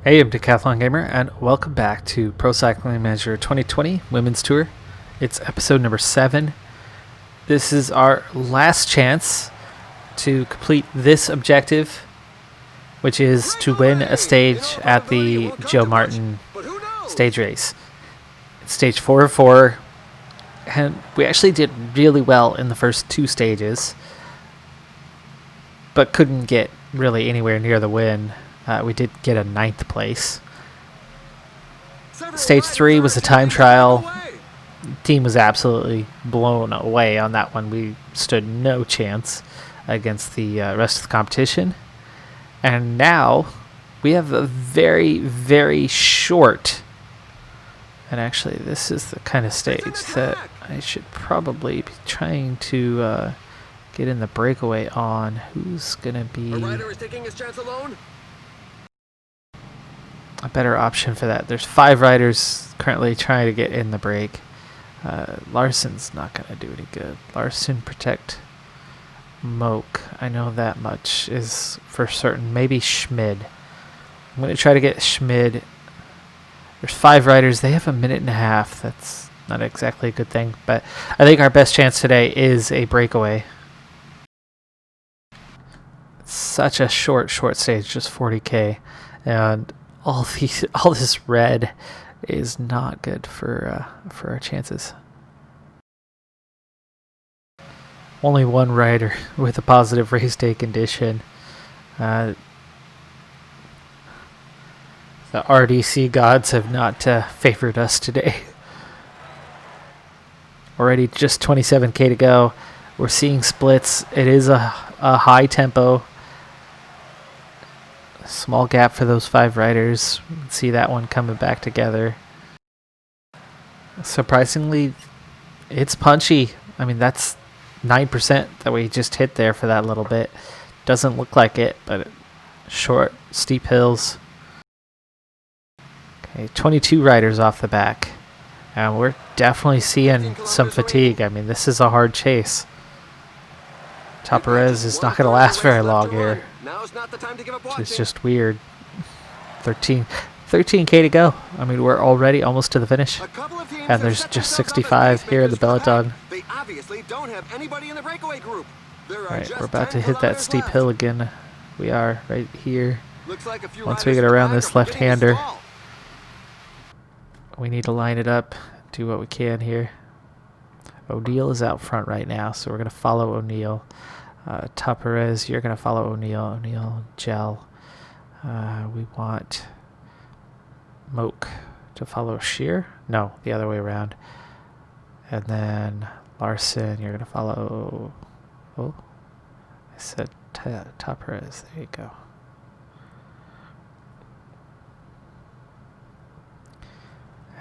Hey, I'm Decathlon Gamer, and welcome back to Pro Cycling Manager 2020 Women's Tour. It's episode number 7. This is our last chance to complete this objective, which is to win a stage at the Joe Martin stage race. It's stage 4 of 4, and we actually did really well in the first 2 stages, but couldn't get really anywhere near the win. We did get a 9th place. Stage 3 was a time trial. The team was absolutely blown away on that one. We stood no chance against the rest of the competition. And now we have a very, very short, and actually this is the kind of stage that I should probably be trying to get in the breakaway on. Who's going to be a better option for that? There's 5 riders currently trying to get in the break. Larson's not going to do any good. Larson protect Moak. I know that much is for certain. Maybe Schmid. I'm going to try to get Schmid. There's 5 riders. They have a minute and a half. That's not exactly a good thing, but I think our best chance today is a breakaway. It's such a short stage, just 40k, and all this red is not good for our chances. Only one rider with a positive race day condition. The RDC gods have not favored us today. Already just 27k to go. We're seeing splits. It is a high tempo. Small gap for those 5 riders. See that one coming back together. Surprisingly, it's punchy. I mean, that's 9% that we just hit there for that little bit. Doesn't look like it, but short, steep hills. Okay, 22 riders off the back. And we're definitely seeing some fatigue. I mean, this is a hard chase. Perez is not going to last very long here. It's just weird. 13k to go. I mean, we're already almost to the finish. And there's just 65 here in the peloton. Alright, we're about to hit that steep hill again. We are right here. Once we get around this left-hander, we need to line it up, do what we can here. O'Neill is out front right now, so we're going to follow O'Neill. Perez, you're going to follow O'Neill. O'Neill, Gel. We want Moak to follow Shear. No, the other way around. And then Larson, you're going to follow... Oh, I said Perez. There you go.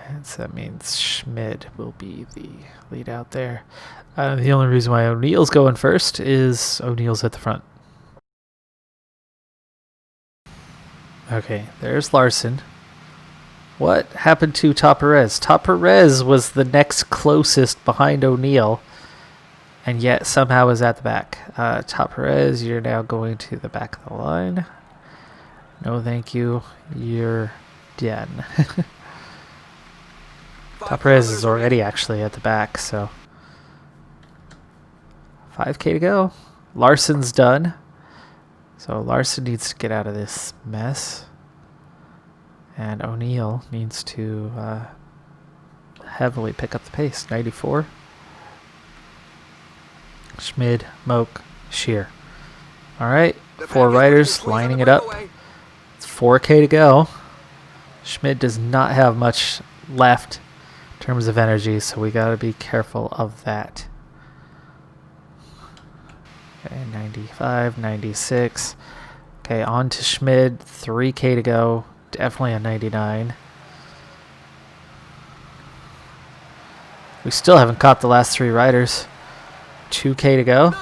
And so that means Schmid will be the lead out there. The only reason why O'Neill's going first is O'Neill's at the front. Okay, there's Larson. What happened to Perez? Perez was the next closest behind O'Neill, and yet somehow is at the back. Perez, you're now going to the back of the line. No, thank you. You're done. Perez is already actually at the back, so 5k to go. Larson's done, so Larson needs to get out of this mess, and O'Neill needs to heavily pick up the pace. 94. Schmid, Moak, Shear. Alright, 4 riders lining it up. It's 4k to go. Schmid does not have much left in terms of energy, so we got to be careful of that. Okay, 95, 96. Okay, on to Schmid. 3k to go. Definitely a 99. We still haven't caught the last 3 riders. 2k to go.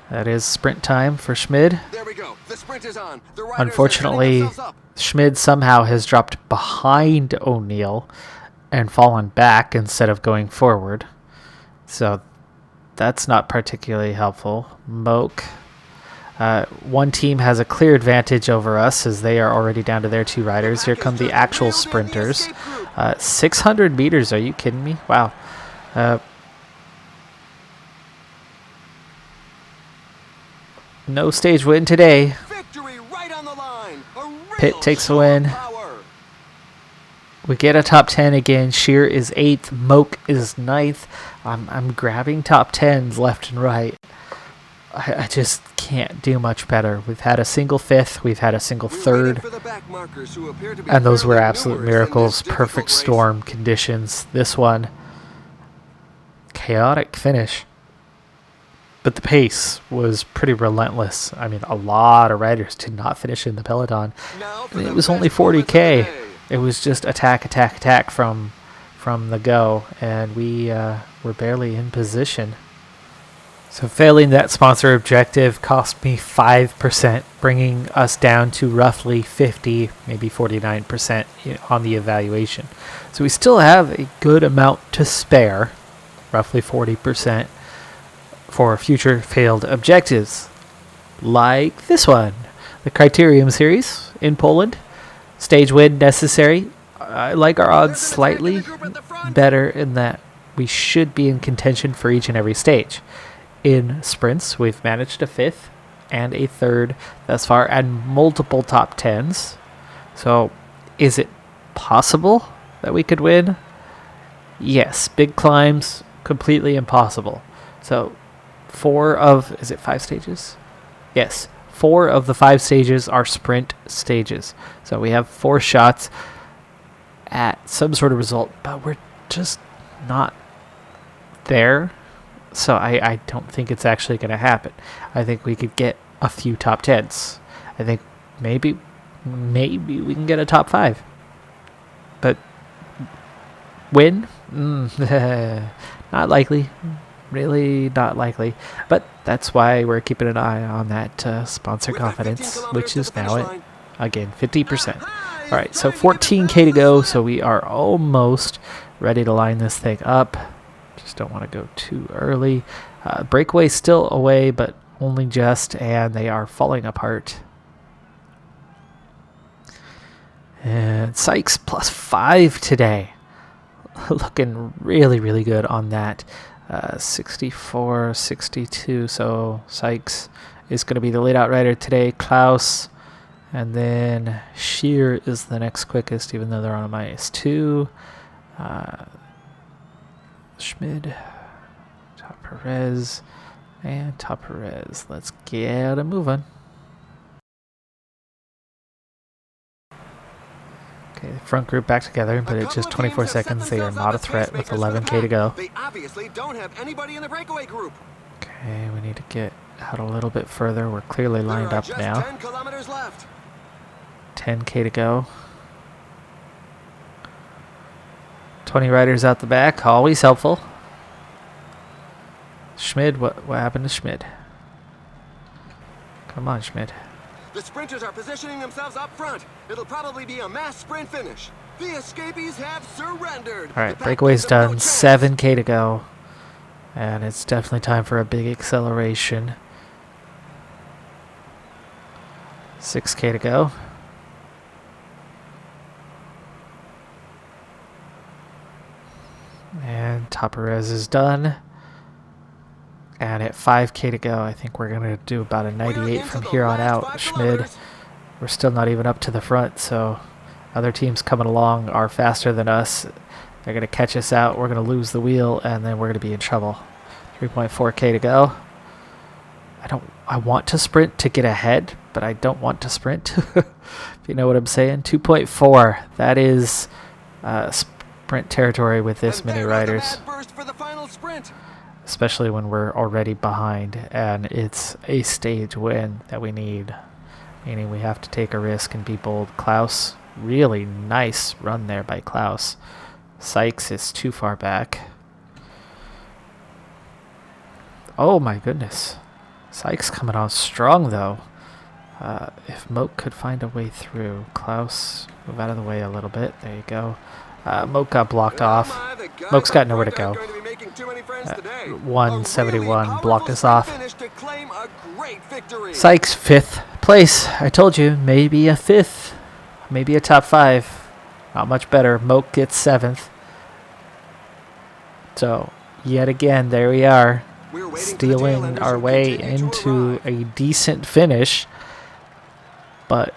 That is sprint time for Schmid. There we go. The sprint is on. Unfortunately, Schmid somehow has dropped behind O'Neill and fallen back instead of going forward. So that's not particularly helpful. Moak One team has a clear advantage over us as they are already down to their 2 riders. Here come the actual sprinters. 600 meters, are you kidding me? Wow. No stage win today. Pitt takes the win. We get a top 10 again. Shear is 8th. Moak is 9th. I'm grabbing top 10s left and right. I just can't do much better. We've had a single 5th. We've had a single 3rd. And those were absolute miracles. Perfect storm conditions. This one, chaotic finish. But the pace was pretty relentless. I mean, a lot of riders did not finish in the peloton. And it was only 40K. It was just attack, attack, attack from the go. And we were barely in position. So failing that sponsor objective cost me 5%, bringing us down to roughly 50, maybe 49% on the evaluation. So we still have a good amount to spare, roughly 40%, for future failed objectives, like this one, the Criterium Series in Poland. Stage win necessary. I like our odds slightly better in that we should be in contention for each and every stage. In sprints, we've managed a 5th and a 3rd thus far, and multiple top 10s. So, is it possible that we could win? Yes. Big climbs, completely impossible. So, is it 5 stages? Yes. 4 of the 5 stages are sprint stages. So, we have 4 shots at some sort of result, but we're just not there. So I don't think it's actually going to happen. I think we could get a few top 10s. I think maybe we can get a top 5. But win? Not likely. Really not likely. But that's why we're keeping an eye on that sponsor confidence, which is now at, again, 50%. All right, so 14K to go, so we are almost ready to line this thing up. Just don't want to go too early. Breakaway still away, but only just, and they are falling apart. And Sykes +5 today. Looking really, really good on that. 64, 62, so Sykes is going to be the lead out rider today. Klaus, and then Shear is the next quickest, even though they're on a -2. Schmid, Top Perez, and Top Perez. Let's get a move on. Okay, the front group back together, but it's just 24 seconds. They are not a threat with 11K to go. They obviously don't have anybody in the breakaway group. Okay, we need to get out a little bit further. We're clearly lined up now. 10 kilometers left. 10K to go. 20 riders out the back, always helpful. Schmid, what happened to Schmid? Come on, Schmid. The sprinters are positioning themselves up front. It'll probably be a mass sprint finish. The escapees have surrendered. All right, breakaway's done. 7K to go. And it's definitely time for a big acceleration. 6K to go. And Top Perez is done. And at 5K to go, I think we're going to do about a 98 from here on out. Schmid, we're still not even up to the front, so other teams coming along are faster than us. They're going to catch us out. We're going to lose the wheel, and then we're going to be in trouble. 3.4K to go. I want to sprint to get ahead, but I don't want to sprint, if you know what I'm saying. 2.4. That is sprint territory with this many riders. Especially when we're already behind and it's a stage win that we need. Meaning we have to take a risk and be bold. Klaus, really nice run there by Klaus. Sykes is too far back. Oh my goodness. Sykes coming on strong though. If Moak could find a way through. Klaus, move out of the way a little bit. There you go. Moak got blocked off. Moak's got nowhere to go. 171 blocked us off. great victory. Sykes, 5th place. I told you, maybe a 5th. Maybe a top 5. Not much better. Moke gets 7th. So, yet again, there we are. Stealing our way into a decent finish. But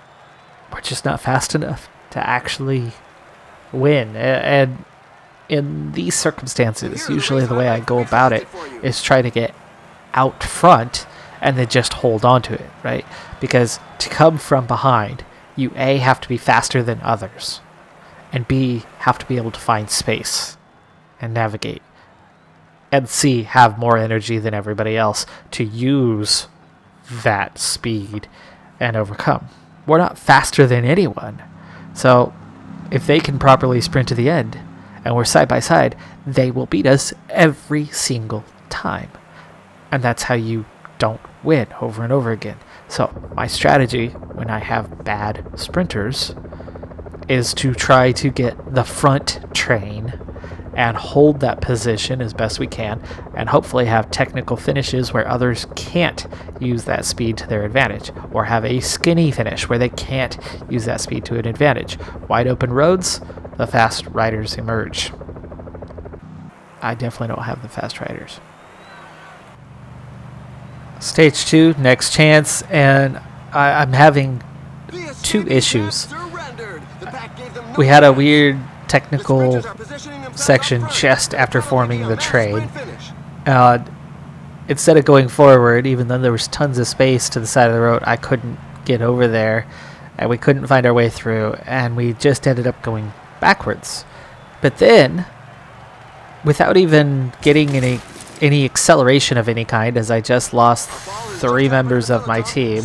we're just not fast enough to actually win. And in these circumstances, usually the way I go about it is try to get out front and then just hold on to it, right? Because to come from behind, you A, have to be faster than others, and B, have to be able to find space and navigate, and C, have more energy than everybody else to use that speed and overcome. We're not faster than anyone. So if they can properly sprint to the end and we're side by side, they will beat us every single time. And that's how you don't win over and over again. So my strategy when I have bad sprinters is to try to get the front train and hold that position as best we can, and hopefully have technical finishes where others can't use that speed to their advantage, or have a skinny finish where they can't use that speed to an advantage. Wide open roads, the fast riders emerge. I definitely don't have the fast riders. Stage 2, next chance, and I'm having 2 issues. We had a weird technical section just after forming the train. Instead of going forward, even though there was tons of space to the side of the road, I couldn't get over there, and we couldn't find our way through, and we just ended up going backwards. But then, without even getting any acceleration of any kind, as I just lost 3 members of my team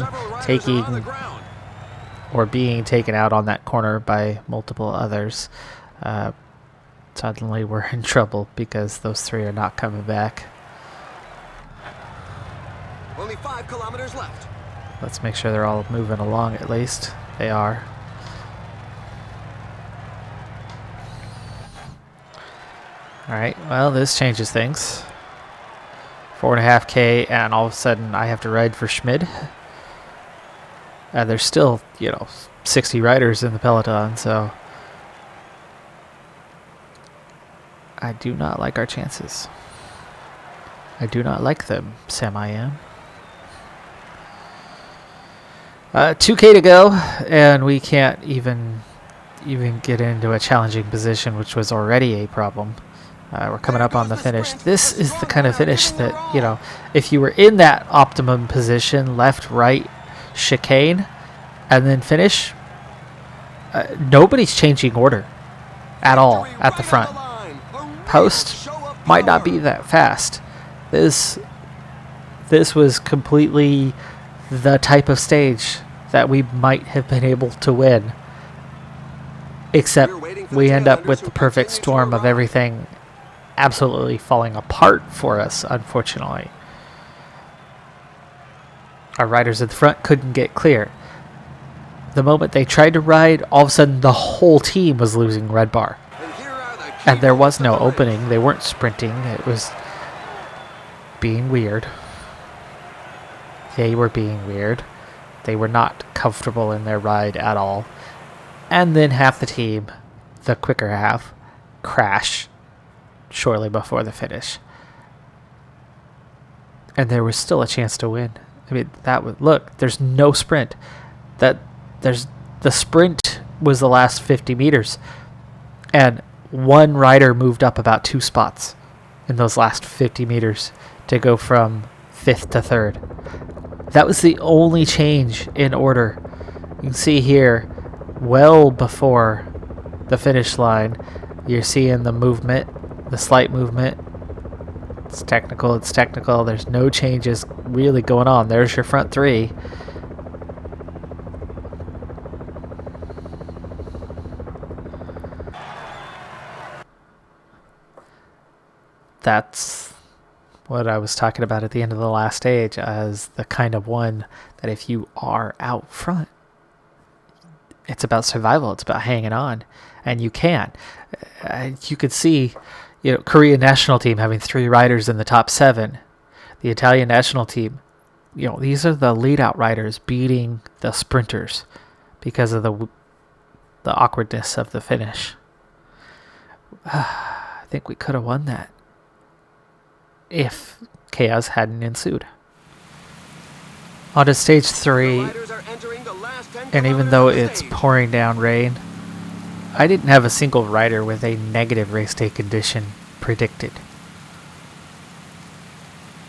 being taken out on that corner by multiple others, suddenly we're in trouble because those 3 are not coming back. Only 5 kilometers left. Let's make sure they're all moving along at least. They are. Alright, well, this changes things. 4.5K, and all of a sudden I have to ride for Schmid. And there's still, 60 riders in the peloton, so I do not like our chances. I do not like them, Sam I am. 2K to go, and we can't even get into a challenging position, which was already a problem. We're coming up on the finish. This is the kind of finish that, if you were in that optimum position, left, right, chicane, and then finish, nobody's changing order at all at the front. Post might not be that fast. This was completely the type of stage that we might have been able to win, except we end up with the perfect storm of everything absolutely falling apart for us, unfortunately. Our riders at the front couldn't get clear. The moment they tried to ride, all of a sudden the whole team was losing red bar. And there was no opening. They weren't sprinting. It was being weird. They were being weird. They were not comfortable in their ride at all. And then half the team, the quicker half, crash shortly before the finish. And there was still a chance to win. I mean, look, there's no sprint. The sprint was the last 50 meters. And one rider moved up about 2 spots in those last 50 meters to go from 5th to 3rd. That was the only change in order. You can see here, well before the finish line, you're seeing the movement, the slight movement. It's technical. There's no changes really going on. There's your front 3. That's what I was talking about at the end of the last stage as the kind of one that if you are out front, it's about survival. It's about hanging on, and you can. You could see, Korean national team having 3 riders in the top 7. The Italian national team these are the lead out riders beating the sprinters because of the awkwardness of the finish. I think we could have won that if chaos hadn't ensued. On to stage 3, and even though it's pouring down rain, I didn't have a single rider with a negative race day condition predicted.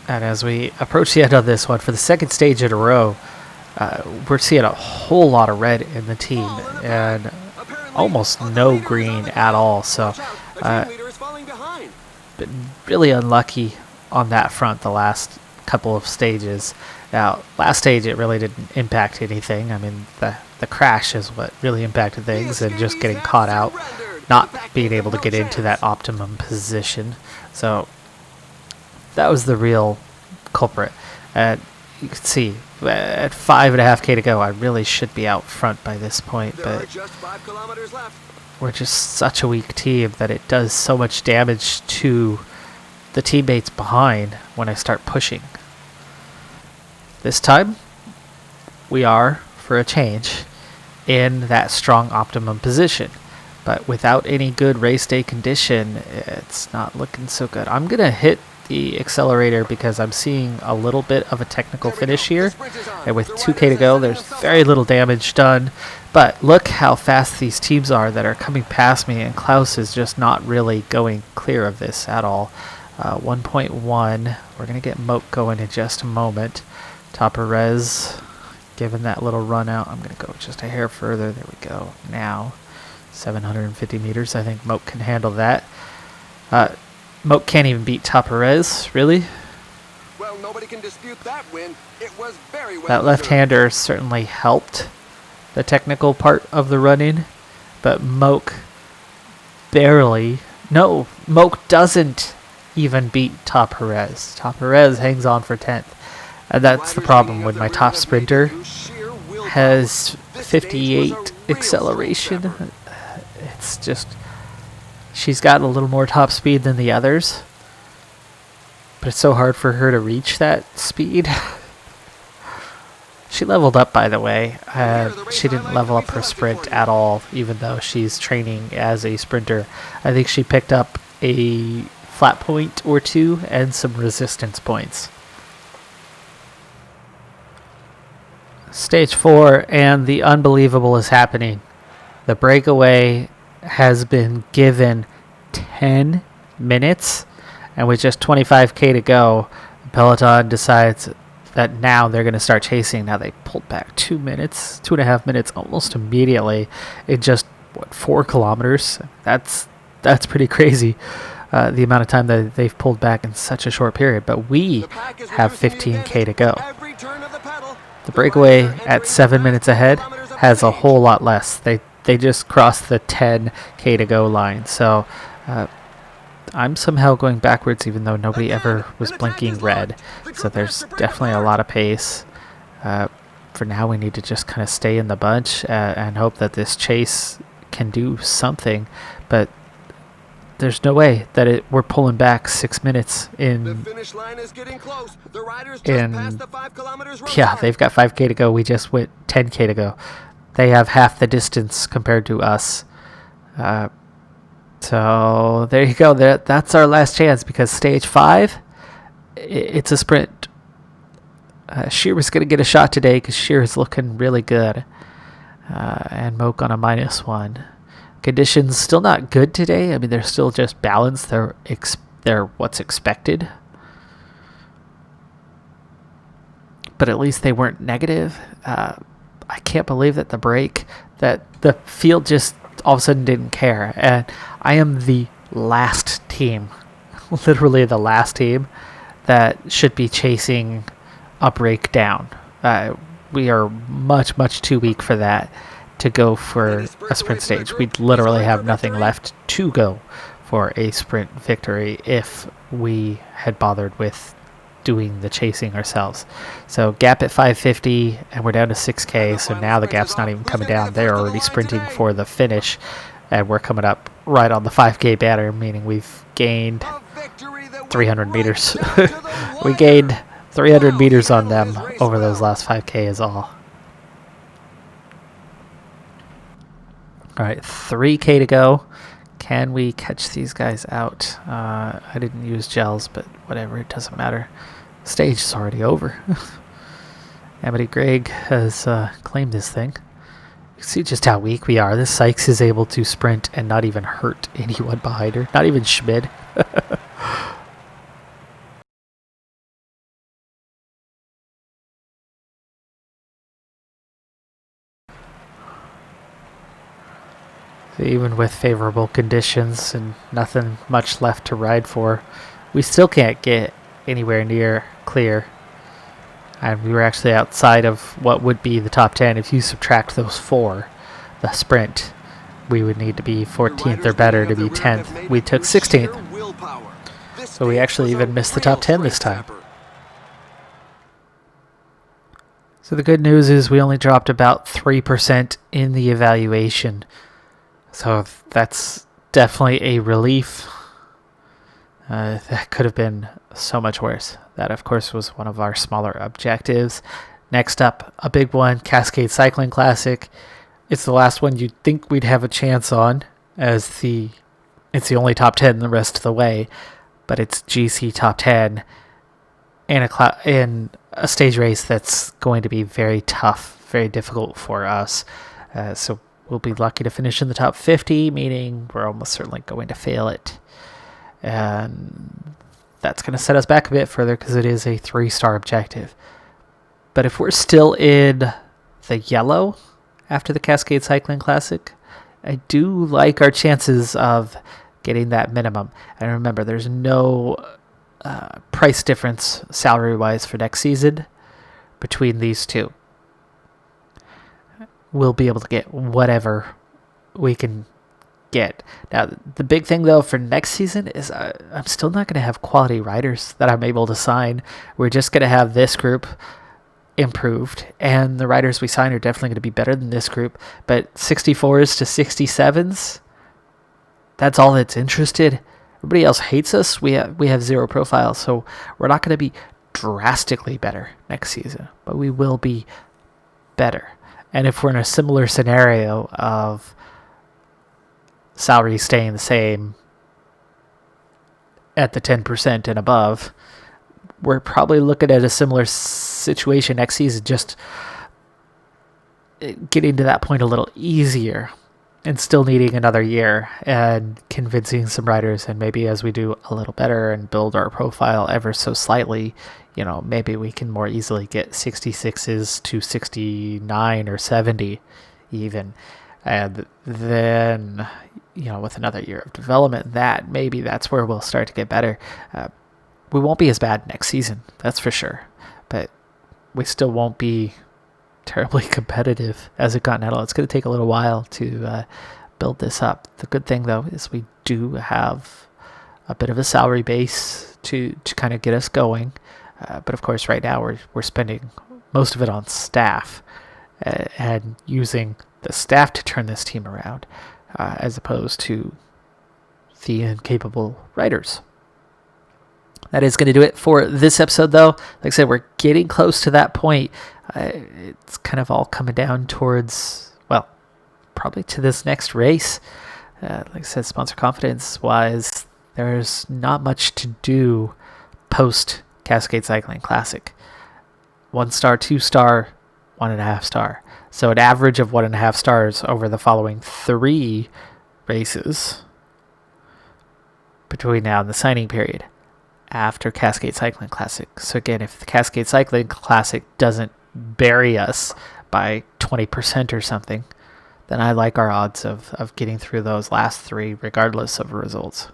And as we approach the end of this one, for the second stage in a row, we're seeing a whole lot of red in the team and almost no green at all. So been really unlucky on that front the last couple of stages. Now, last stage it really didn't impact anything. I mean, the crash is what really impacted things, and just getting caught out, not being able to get into that optimum position. So that was the real culprit. And you can see at 5.5K to go, I really should be out front by this point, but we're just such a weak team that it does so much damage to the teammates behind when I start pushing. This time, we are, for a change, in that strong optimum position. But without any good race day condition, it's not looking so good. I'm going to hit the accelerator because I'm seeing a little bit of a technical finish here. And with 2K to go, there's very little damage done. But look how fast these teams are that are coming past me, and Klaus is just not really going clear of this at all. 1.1. We're going to get Moat going in just a moment. Top of res, given that little run out, I'm going to go just a hair further. There we go. Now, 750 meters. I think Moat can handle that. Moat can't even beat Top of res, really. Well, nobody can dispute that win. It was very well that left-hander certainly helped the technical part of the run-in, but Moat barely. No, Moat doesn't even beat Top Perez. Top Perez hangs on for 10th. And that's the problem when my top sprinter has 58 acceleration. It's just, she's got a little more top speed than the others, but it's so hard for her to reach that speed. She leveled up, by the way. She didn't level up her sprint at all, even though she's training as a sprinter. I think she picked up a flat point or two and some resistance points. Stage 4, and the unbelievable is happening. The breakaway has been given 10 minutes, and with just 25K to go, Peloton decides that now they're going to start chasing. Now they pulled back 2.5 minutes almost immediately in just 4 kilometers. That's pretty crazy, the amount of time that they've pulled back in such a short period. But we have 15K to go. The breakaway at 7 minutes ahead has a whole lot less. They just crossed the 10K to go line. So I'm somehow going backwards, even though nobody ever was blinking red. So there's definitely a lot of pace. For now, we need to just kind of stay in the bunch and hope that this chase can do something. But there's no way that we're pulling back 6 minutes in. The finish line is getting close. The riders just passed the 5 kilometers road. Yeah, they've got 5K to go. We just went 10K to go. They have half the distance compared to us. So there you go. That's our last chance, because stage 5, it's a sprint. Sheer was going to get a shot today because Sheer is looking really good. And Moak on a -1. Conditions still not good today. I mean, they're still just balanced. They're what's expected. But at least they weren't negative. I can't believe that the field just all of a sudden didn't care. And I am the last team, literally the last team, that should be chasing a breakdown. We are much, much too weak for that to go for a sprint stage. We literally have nothing left to go for a sprint victory if we had bothered with doing the chasing ourselves. So gap at 550, and we're down to 6K, so now the gap's not even coming down. They're already sprinting for the finish, and we're coming up right on the 5K banner, meaning we've gained 300 meters. We gained 300 meters on them over those last 5K is all. All right, 3K to go. Can we catch these guys out? I didn't use gels, but whatever, it doesn't matter. Stage is already over. Amity Greg has claimed this thing. You can see just how weak we are. This Sykes is able to sprint and not even hurt anyone behind her. Not even Schmid. Even with favorable conditions and nothing much left to ride for, we still can't get anywhere near clear. And we were actually outside of what would be the top 10. If you subtract those 4, the sprint, we would need to be 14th or better to be 10th. We took 16th. So we actually even missed the top 10 this time. So the good news is we only dropped about 3% in the evaluation. So that's definitely a relief. That could have been so much worse. That, of course, was one of our smaller objectives. Next up, a big one, Cascade Cycling Classic. It's the last one you'd think we'd have a chance on, as it's the only top 10 the rest of the way, but it's GC top 10 in a stage race that's going to be very tough, very difficult for us. So we'll be lucky to finish in the top 50, meaning we're almost certainly going to fail it. And that's going to set us back a bit further because it is a 3-star objective. But if we're still in the yellow after the Cascade Cycling Classic, I do like our chances of getting that minimum. And remember, there's no price difference salary-wise for next season between these two. We'll be able to get whatever we can get. Now, the big thing, though, for next season is I'm still not going to have quality riders that I'm able to sign. We're just going to have this group improved, and the riders we sign are definitely going to be better than this group. But 64s to 67s, that's all that's interested. Everybody else hates us. We have 0 profile, so we're not going to be drastically better next season, but we will be better. And if we're in a similar scenario of salary staying the same at the 10% and above, we're probably looking at a similar situation next season, just getting to that point a little easier and still needing another year and convincing some riders. And maybe as we do a little better and build our profile ever so slightly, maybe we can more easily get 66s to 69 or 70 even. And then, with another year of development, maybe that's where we'll start to get better. We won't be as bad next season, that's for sure. But we still won't be terribly competitive as a Continental. It's going to take a little while to build this up. The good thing, though, is we do have a bit of a salary base to kind of get us going. But of course, right now we're spending most of it on staff and using the staff to turn this team around, as opposed to the incapable riders. That is going to do it for this episode, though. Like I said, we're getting close to that point. It's kind of all coming down towards, probably to this next race. Like I said, sponsor confidence-wise, there's not much to do post Cascade Cycling Classic. 1-star, 2-star, 1.5-star. So an average of 1.5 stars over the following 3 races between now and the signing period after Cascade Cycling Classic. So again, if the Cascade Cycling Classic doesn't bury us by 20% or something, then I like our odds of getting through those last 3 regardless of results.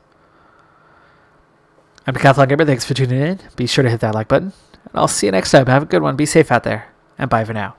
I'm Decathlon Gamer. Thanks for tuning in. Be sure to hit that like button, and I'll see you next time. Have a good one. Be safe out there, and bye for now.